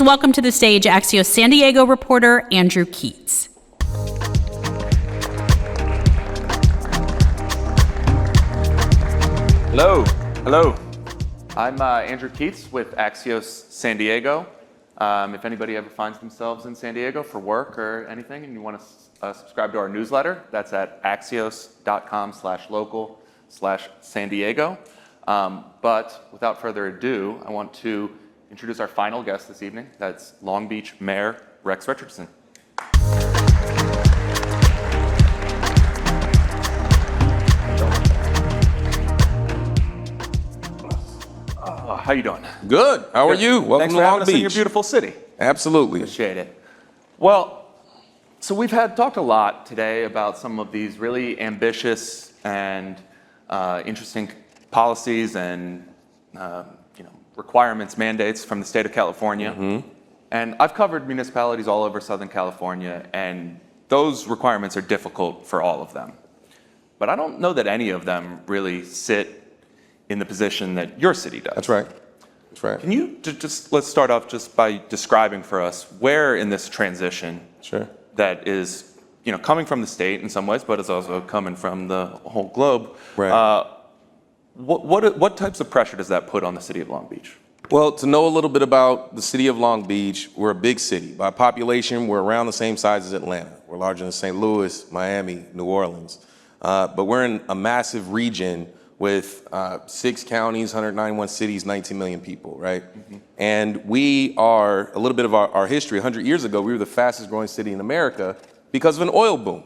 Welcome to the stage Axios San Diego reporter Andrew Keatts. Hello. I'm Andrew Keatts with Axios San Diego. If anybody ever finds themselves in San Diego for work or anything and you want to subscribe to our newsletter, that's at axios.com/local/San Diego. But without further ado, I want to introduce our final guest this evening. That's Long Beach Mayor Rex Richardson. How you doing? Good. How are you? Welcome Thanks to for Long having us in your Beach. beautiful city. Absolutely. Appreciate it. Well, so we've talked a lot today about some of these really ambitious and interesting policies and requirements, mandates from the state of California. Mm-hmm. And I've covered municipalities all over Southern California, and those requirements are difficult for all of them. But I don't know that any of them really sit in the position that your city does. That's right. That's right. Can you let's start off just by describing for us where in this transition that is, coming from the state in some ways, but is also coming from the whole globe. Right. What types of pressure does that put on the city of Long Beach? Well, to know a little bit about the city of Long Beach, we're a big city. By population, we're around the same size as Atlanta. We're larger than St. Louis, Miami, New Orleans. But we're in a massive region with 6 counties, 191 cities, 19 million people, right? Mm-hmm. And we are, a little bit of our history, 100 years ago, we were the fastest growing city in America because of an oil boom.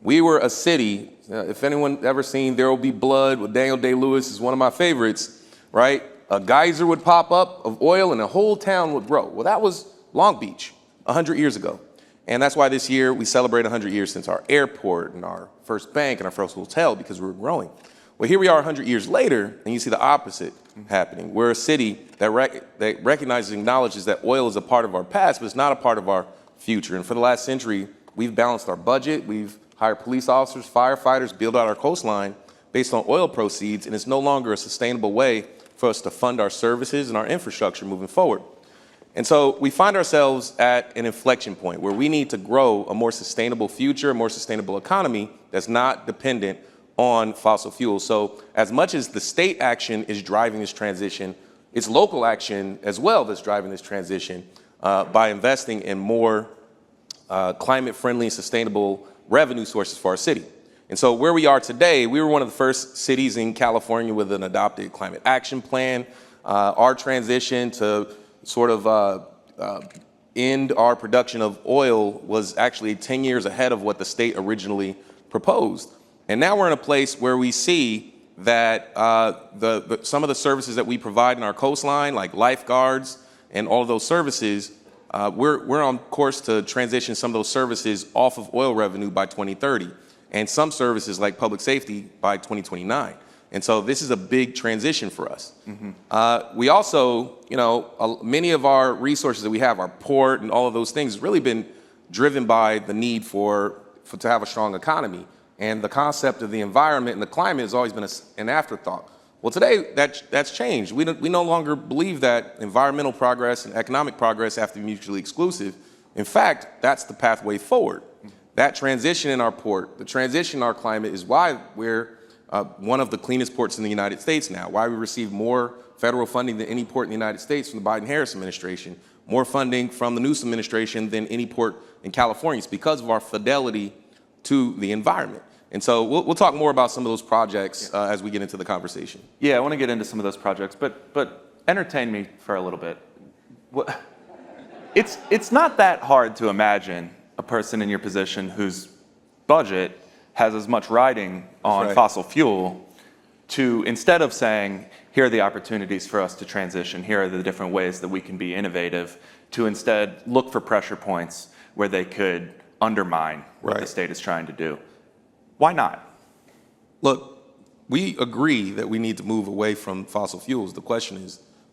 We were a city, if anyone ever seen There Will Be Blood with Daniel Day-Lewis, is one of my favorites, right? A geyser would pop up of oil and the whole town would grow. Well, that was Long Beach 100 years ago. And that's why this year we celebrate 100 years since our airport and our first bank and our first hotel, because we were growing. Well, here we are 100 years later, and you see the opposite happening. We're a city that recognizes and acknowledges that oil is a part of our past, but it's not a part of our future. And for the last century, we've balanced our budget, we've hired police officers, firefighters, build out our coastline based on oil proceeds, and it's no longer a sustainable way for us to fund our services and our infrastructure moving forward. And so we find ourselves at an inflection point where we need to grow a more sustainable future, a more sustainable economy that's not dependent on fossil fuels. So as much as the state action is driving this transition, it's local action as well that's driving this transition by investing in more climate-friendly and sustainable revenue sources for our city. And so where we are today, we were one of the first cities in California with an adopted climate action plan. Our transition to sort of end our production of oil was actually 10 years ahead of what the state originally proposed. And now we're in a place where we see that some of the services that we provide in our coastline, like lifeguards and all of those services, we're on course to transition some of those services off of oil revenue by 2030, and some services like public safety by 2029. And so this is a big transition for us. Mm-hmm. We also, many of our resources that we have, our port and all of those things, has really been driven by the need to have a strong economy. And the concept of the environment and the climate has always been an afterthought. Well, today that's changed. We no longer believe that environmental progress and economic progress have to be mutually exclusive. In fact, that's the pathway forward. That transition in our port, the transition in our climate is why we're one of the cleanest ports in the United States now, why we receive more federal funding than any port in the United States from the Biden-Harris administration, more funding from the Newsom administration than any port in California. It's because of our fidelity to the environment. And so we'll talk more about some of those projects as we get into the conversation. Yeah, I want to get into some of those projects, but entertain me for a little bit. It's not that hard to imagine a person in your position whose budget has as much riding on fossil fuel to, instead of saying, here are the opportunities for us to transition, here are the different ways that we can be innovative, to instead look for pressure points where they could undermine what the state is trying to do. Why not? Look, we agree that we need to move away from fossil fuels. The question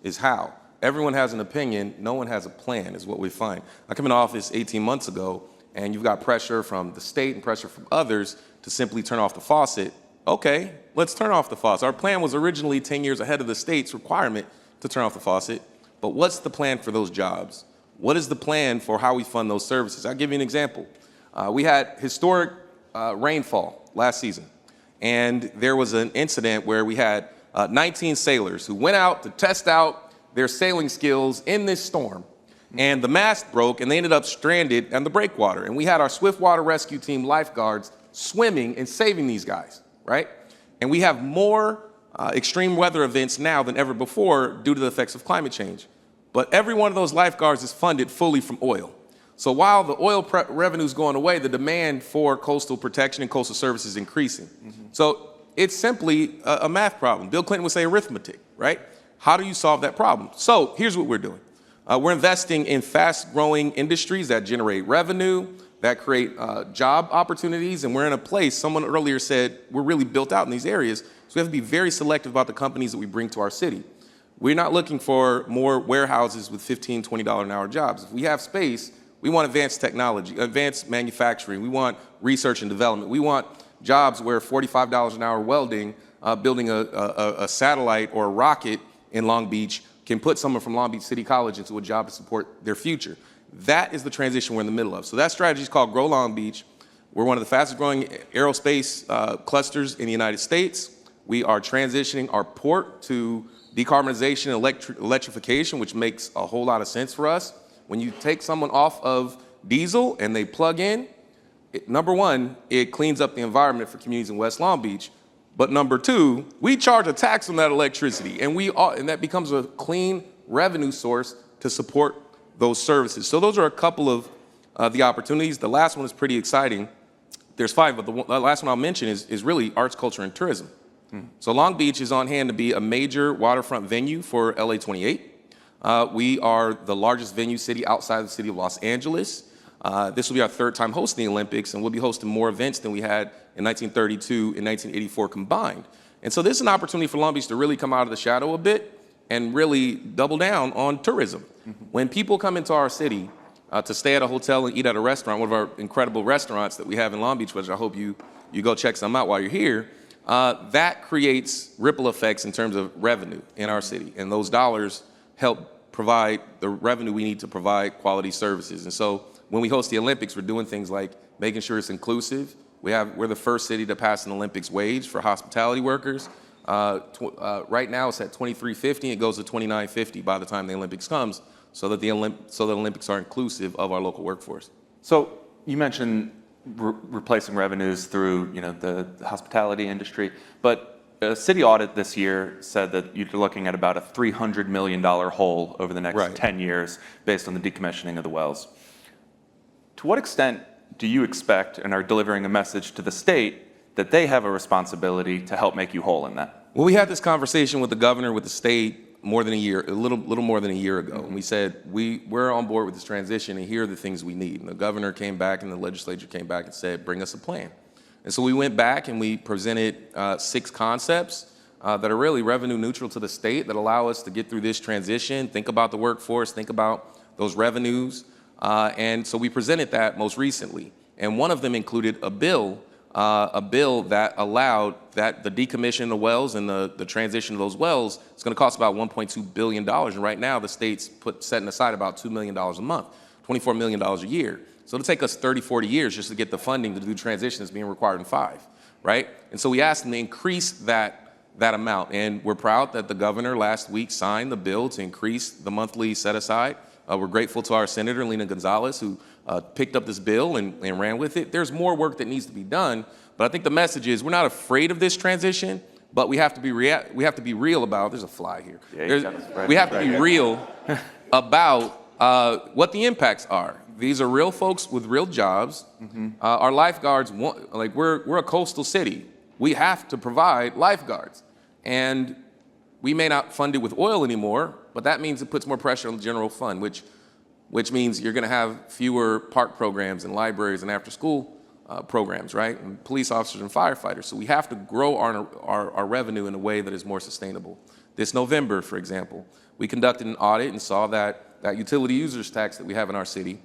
is how? Everyone has an opinion, no one has a plan, is what we find. I came into office 18 months ago, and you've got pressure from the state and pressure from others to simply turn off the faucet. Okay, let's turn off the faucet. Our plan was originally 10 years ahead of the state's requirement to turn off the faucet, but what's the plan for those jobs? What is the plan for how we fund those services? I'll give you an example. We had historic rainfall last season, and there was an incident where we had 19 sailors who went out to test out their sailing skills in this storm, and the mast broke, and they ended up stranded on the breakwater. And we had our swiftwater rescue team lifeguards swimming and saving these guys, right? And we have more extreme weather events now than ever before due to the effects of climate change. But every one of those lifeguards is funded fully from oil. So while the oil revenue is going away, the demand for coastal protection and coastal service is increasing. So it's simply a math problem. Bill Clinton would say arithmetic, right? How do you solve that problem? So here's what we're doing. We're investing in fast-growing industries that generate revenue, that create job opportunities, and we're in a place, someone earlier said, we're really built out in these areas, so we have to be very selective about the companies that we bring to our city. We're not looking for more warehouses with $15, $20 an hour jobs. If we have space, we want advanced technology, advanced manufacturing. We want research and development. We want jobs where $45 an hour welding, building a satellite or a rocket in Long Beach can put someone from Long Beach City College into a job to support their future. That is the transition we're in the middle of. So that strategy is called Grow Long Beach. We're one of the fastest growing aerospace clusters in the United States. We are transitioning our port to decarbonization and electrification, which makes a whole lot of sense for us. When you take someone off of diesel and they plug in, number one, it cleans up the environment for communities in West Long Beach. But number two, we charge a tax on that electricity, and that becomes a clean revenue source to support those services. So those are a couple of the opportunities. The last one is pretty exciting. There's five, but the last one I'll mention is really arts, culture, and tourism. So Long Beach is on hand to be a major waterfront venue for LA 28. We are the largest venue city outside of the city of Los Angeles. This will be our third time hosting the Olympics, and we'll be hosting more events than we had in 1932 and 1984 combined. And so this is an opportunity for Long Beach to really come out of the shadow a bit and really double down on tourism. When people come into our city to stay at a hotel and eat at a restaurant, one of our incredible restaurants that we have in Long Beach, which I hope you go check some out while you're here, that creates ripple effects in terms of revenue in our city. And those dollars help provide the revenue we need to provide quality services. And so when we host the Olympics, we're doing things like making sure it's inclusive. We're the first city to pass an Olympics wage for hospitality workers. Right now it's at $23.50. It goes to $29.50 by the time the Olympics comes, so that the Olympics are inclusive of our local workforce. So you mentioned replacing revenues through the hospitality industry, but a city audit this year said that you're looking at about a $300 million hole over the next 10 years based on the decommissioning of the wells. To what extent do you expect and are delivering a message to the state that they have a responsibility to help make you whole in that? Well, we had this conversation with the governor, with the state, a little more than a year ago, and we said we're on board with this transition, and here are the things we need. And the governor came back, and the legislature came back and said, bring us a plan. And so we went back and we presented 6 concepts that are really revenue neutral to the state that allow us to get through this transition, think about the workforce, think about those revenues. And so we presented that most recently. And one of them included a bill that allowed that the decommission of wells and the transition of those wells is going to cost about $1.2 billion. And right now the state's setting aside about $2 million a month, $24 million a year. So it'll take us 30, 40 years just to get the funding to do transition that's being required in 5, right? And so we asked them to increase that amount. And we're proud that the governor last week signed the bill to increase the monthly set aside. We're grateful to our Senator, Lena Gonzalez, who picked up this bill and ran with it. There's more work that needs to be done, but I think the message is we're not afraid of this transition, but we have to be real about, there's a fly here. We have to be real about what the impacts are. These are real folks with real jobs. Our lifeguards, we're a coastal city. We have to provide lifeguards. And we may not fund it with oil anymore, but that means it puts more pressure on the general fund, which means you're going to have fewer park programs and libraries and after-school programs, right? And police officers and firefighters. So we have to grow our revenue in a way that is more sustainable. This November, for example, we conducted an audit and saw that utility users tax that we have in our city,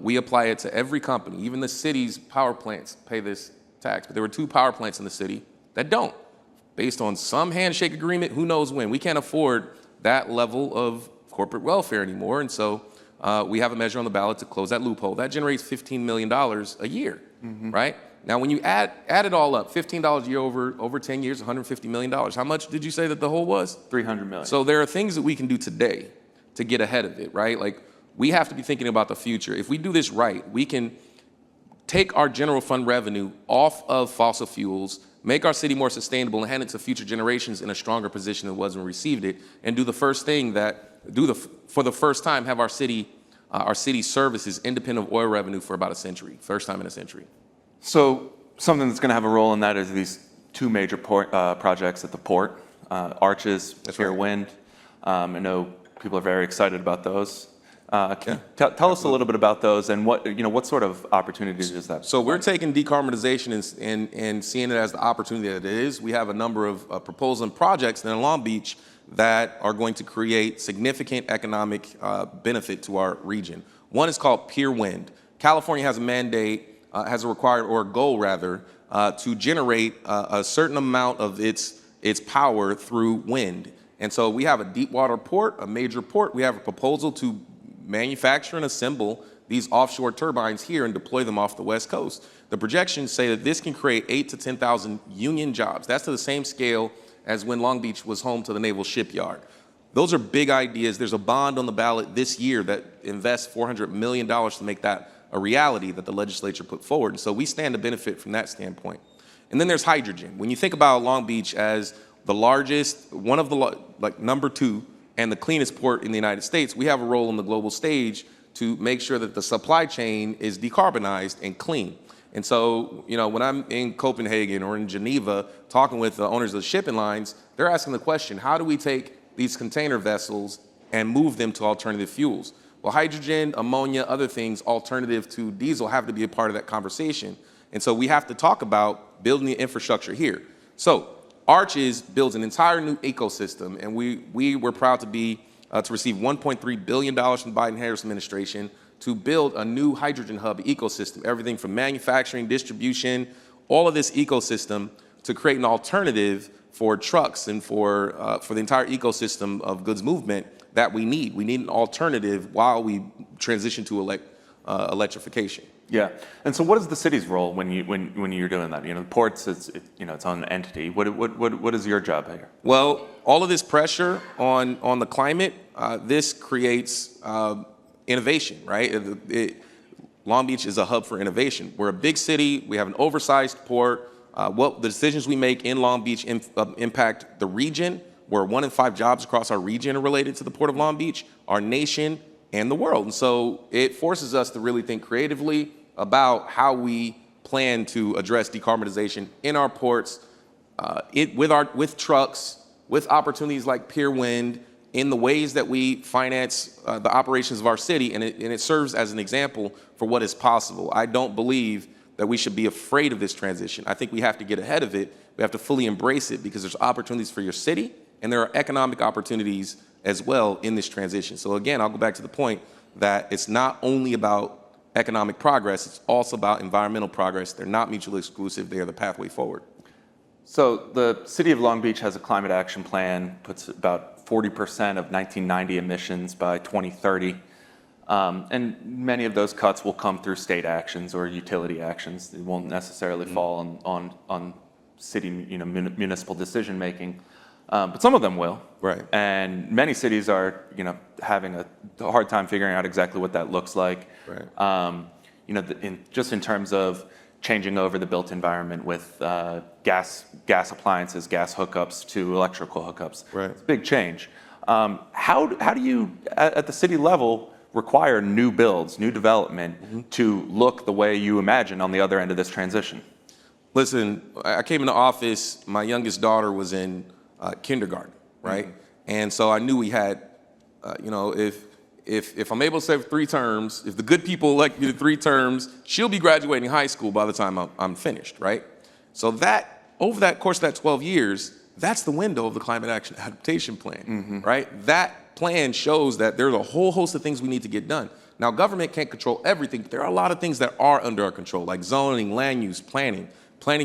we apply it to every company. Even the city's power plants pay this tax, but there were 2 power plants in the city that don't. Based on some handshake agreement, who knows when. We can't afford that level of corporate welfare anymore, and so we have a measure on the ballot to close that loophole. That generates $15 million a year, right? Now, when you add it all up, $15 a year over 10 years, $150 million. How much did you say that the whole was? $300 million. So there are things that we can do today to get ahead of it, right? Like, we have to be thinking about the future. If we do this right, we can take our general fund revenue off of fossil fuels, make our city more sustainable, and hand it to future generations in a stronger position than it was when we received it, and do the first thing for the first time, have our city services independent of oil revenue for about a century, first time in a century. So something that's going to have a role in that is these two major projects at the port, Arches, Pier Wind. I know people are very excited about those. Can you tell us a little bit about those and what sort of opportunities is that? So we're taking decarbonization and seeing it as the opportunity that it is. We have a number of proposals and projects in Long Beach that are going to create significant economic benefit to our region. One is called Pier Wind. California has a mandate, has a required, or a goal rather, to generate a certain amount of its power through wind. And so we have a deep water port, a major port. We have a proposal to manufacture and assemble these offshore turbines here and deploy them off the West Coast. The projections say that this can create 8,000 to 10,000 union jobs. That's to the same scale as when Long Beach was home to the Naval Shipyard. Those are big ideas. There's a bond on the ballot this year that invests $400 million to make that a reality that the legislature put forward. And so we stand to benefit from that standpoint. And then there's hydrogen. When you think about Long Beach as the largest, one of the, like number 2, and the cleanest port in the United States, we have a role on the global stage to make sure that the supply chain is decarbonized and clean. And so, when I'm in Copenhagen or in Geneva talking with the owners of the shipping lines, they're asking the question, how do we take these container vessels and move them to alternative fuels? Well, hydrogen, ammonia, other things, alternative to diesel, have to be a part of that conversation. And so we have to talk about building the infrastructure here. So Arches builds an entire new ecosystem, and we were proud to receive $1.3 billion from the Biden-Harris administration to build a new hydrogen hub ecosystem, everything from manufacturing, distribution, all of this ecosystem to create an alternative for trucks and for the entire ecosystem of goods movement that we need. We need an alternative while we transition to electrification. Yeah, and so what is the city's role when you're doing that? The ports, it's its own entity. What is your job here? Well, all of this pressure on the climate, this creates innovation, right? Long Beach is a hub for innovation. We're a big city. We have an oversized port. What the decisions we make in Long Beach impact the region, where 1 in 5 jobs across our region are related to the Port of Long Beach, our nation, and the world. And so it forces us to really think creatively about how we plan to address decarbonization in our ports, with trucks, with opportunities like Pier Wind, in the ways that we finance the operations of our city, and it serves as an example for what is possible. I don't believe that we should be afraid of this transition. I think we have to get ahead of it. We have to fully embrace it because there's opportunities for your city, and there are economic opportunities as well in this transition. So again, I'll go back to the point that it's not only about economic progress, it's also about environmental progress. They're not mutually exclusive. They are the pathway forward. So the city of Long Beach has a climate action plan, puts about 40% of 1990 emissions by 2030. And many of those cuts will come through state actions or utility actions. It won't necessarily fall on city, municipal decision making. But some of them will. Right. And many cities are, having a hard time figuring out exactly what that looks like. Right. Just in terms of changing over the built environment with gas appliances, gas hookups to electrical hookups. Right. It's a big change. How do you, at the city level, require new builds, new development to look the way you imagine on the other end of this transition? Listen, I came into office, my youngest daughter was in kindergarten, right? And so I knew we had, if I'm able to serve 3 terms, if the good people elect me to 3 terms, she'll be graduating high school by the time I'm finished, right? So that, over that course of that 12 years, that's the window of the Climate Action Adaptation Plan, right? That plan shows that there's a whole host of things we need to get done. Now, government can't control everything, but there are a lot of things that are under our control, like zoning, land use, planning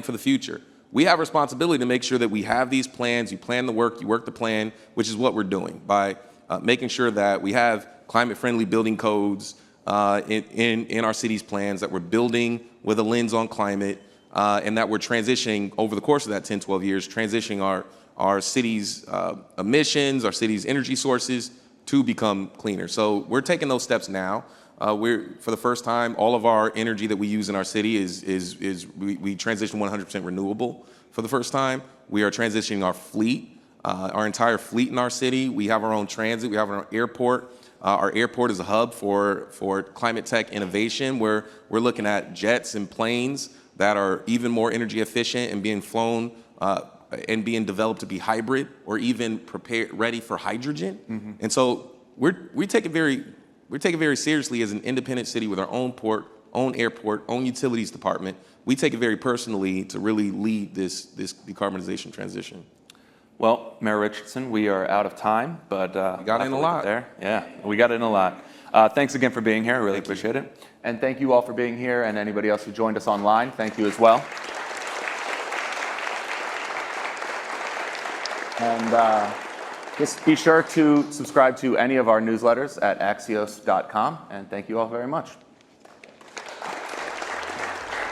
for the future. We have a responsibility to make sure that we have these plans, you plan the work, you work the plan, which is what we're doing by making sure that we have climate-friendly building codes in our city's plans, that we're building with a lens on climate, and that we're transitioning over the course of that 10, 12 years, transitioning our city's emissions, our city's energy sources to become cleaner. So we're taking those steps now. For the first time, all of our energy that we use in our city we transition 100% renewable for the first time. We are transitioning our fleet, our entire fleet in our city. We have our own transit. We have our own airport. Our airport is a hub for climate tech innovation, where we're looking at jets and planes that are even more energy efficient and being flown and being developed to be hybrid or even ready for hydrogen. Mm-hmm. And so we take it very seriously as an independent city with our own port, own airport, own utilities department. We take it very personally to really lead this decarbonization transition. Well, Mayor Richardson, we are out of time, but we got in a lot. Yeah, we got in a lot. Thanks again for being here. I really appreciate it. And thank you all for being here, and anybody else who joined us online, thank you as well. And just be sure to subscribe to any of our newsletters at Axios.com, and thank you all very much.